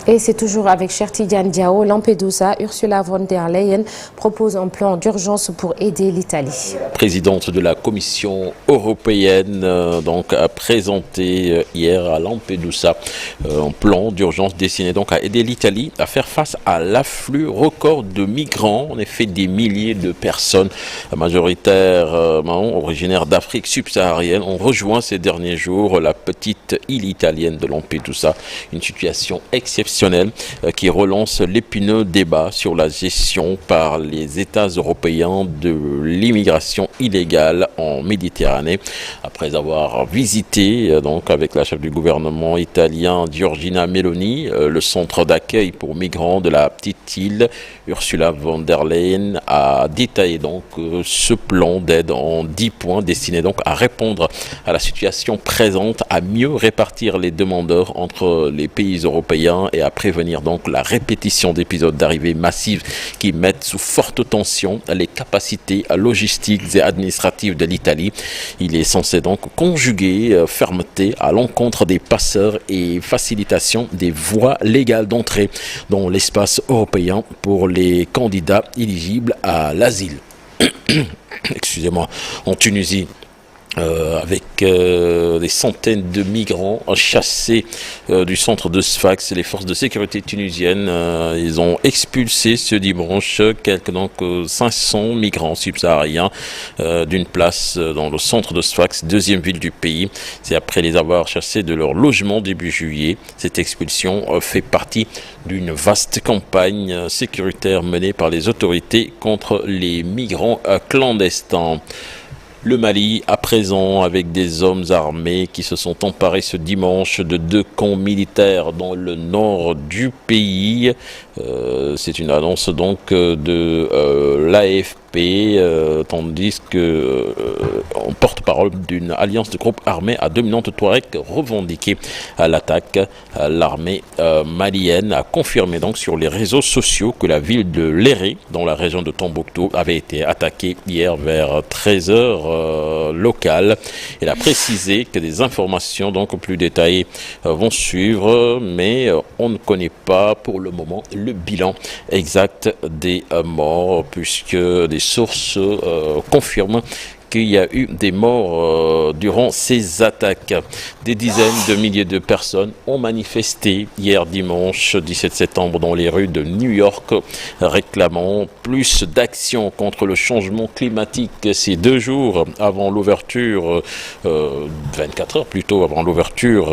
Et c'est toujours avec Cheikh Tidiane Diao. Lampedusa, Ursula von der Leyen propose un plan d'urgence pour aider l'Italie. Présidente de la Commission européenne donc a présenté hier à Lampedusa un plan d'urgence destiné donc à aider l'Italie à faire face à l'afflux record de migrants. En effet, des milliers de personnes majoritairement originaires d'Afrique subsaharienne ont rejoint ces derniers jours la petite île italienne de Lampedusa. Une situation exceptionnelle qui relance l'épineux débat sur la gestion par les États européens de l'immigration illégale en Méditerranée. Après avoir visité donc avec la chef du gouvernement italien Giorgia Meloni le centre d'accueil pour migrants de la petite île, Ursula von der Leyen a détaillé donc ce plan d'aide en 10 points destiné donc à répondre à la situation présente, à mieux répartir les demandeurs entre les pays européens et à prévenir donc la répétition d'épisodes d'arrivée massive qui mettent sous forte tension les capacités logistiques et administratives de l'Italie. Il est censé donc conjuguer fermeté à l'encontre des passeurs et facilitation des voies légales d'entrée dans l'espace européen pour les candidats éligibles à l'asile. Excusez-moi, en Tunisie. Avec des centaines de migrants chassés du centre de Sfax. Les forces de sécurité tunisiennes, ils ont expulsé ce dimanche quelques 500 migrants subsahariens d'une place dans le centre de Sfax, deuxième ville du pays. C'est après les avoir chassés de leur logement début juillet. Cette expulsion fait partie d'une vaste campagne sécuritaire menée par les autorités contre les migrants clandestins. Le Mali, à présent, avec des hommes armés qui se sont emparés ce dimanche de 2 camps militaires dans le nord du pays. C'est une annonce donc de l'AFP, tandis que en porte-parole d'une alliance de groupes armés à dominante Touareg revendiquée à l'attaque. L'armée malienne a confirmé donc sur les réseaux sociaux que la ville de Léré, dans la région de Tombouctou, avait été attaquée hier vers 13h locale. Elle a précisé que des informations donc plus détaillées vont suivre, mais on ne connaît pas pour le moment le bilan exact des morts, puisque des sources confirment qu'il y a eu des morts durant ces attaques. Des dizaines de milliers de personnes ont manifesté hier dimanche 17 septembre dans les rues de New York, réclamant plus d'actions contre le changement climatique. Ces 2 jours avant l'ouverture, 24 heures plutôt avant l'ouverture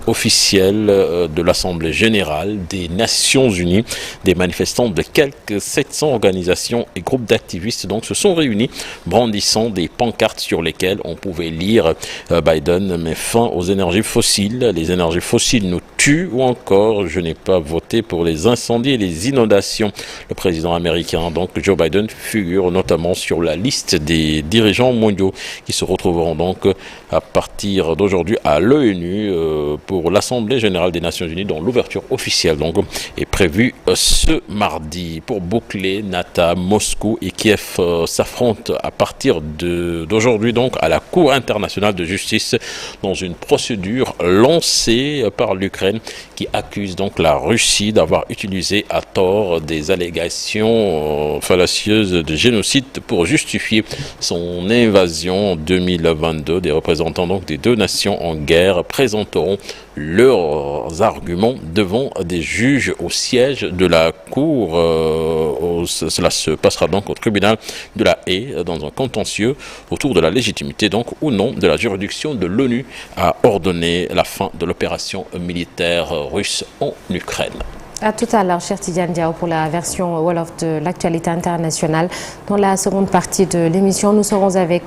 officielle de l'Assemblée générale des Nations Unies, des manifestants de quelques 700 organisations et groupes d'activistes donc se sont réunis, brandissant des pancartes sur lesquelles on pouvait lire Biden met fin aux énergies fossiles, les énergies fossiles nous tuent, ou encore je n'ai pas voté pour les incendies et les inondations. Le président américain donc Joe Biden figure notamment sur la liste des dirigeants mondiaux qui se retrouveront donc à partir d'aujourd'hui à l'ONU pour l'Assemblée générale des Nations Unies, dont l'ouverture officielle donc est prévue ce mardi. Pour boucler, Nata, Moscou et Kiev s'affrontent à partir d'aujourd'hui donc à la Cour internationale de justice dans une procédure lancée par l'Ukraine qui accuse donc la Russie d'avoir utilisé à tort des allégations fallacieuses de génocide pour justifier son invasion en 2022. Des représentants donc des 2 nations en guerre présenteront leurs arguments devant des juges au siège de la Cour. Cela se passera donc au tribunal de la Haye dans un contentieux autour de la légitimité donc ou non de la juridiction de l'ONU à ordonner la fin de l'opération militaire russe en Ukraine. À tout à l'heure, Cheikh Tidiane Diao, pour la version Wolof de l'actualité internationale. Dans la seconde partie de l'émission, nous serons avec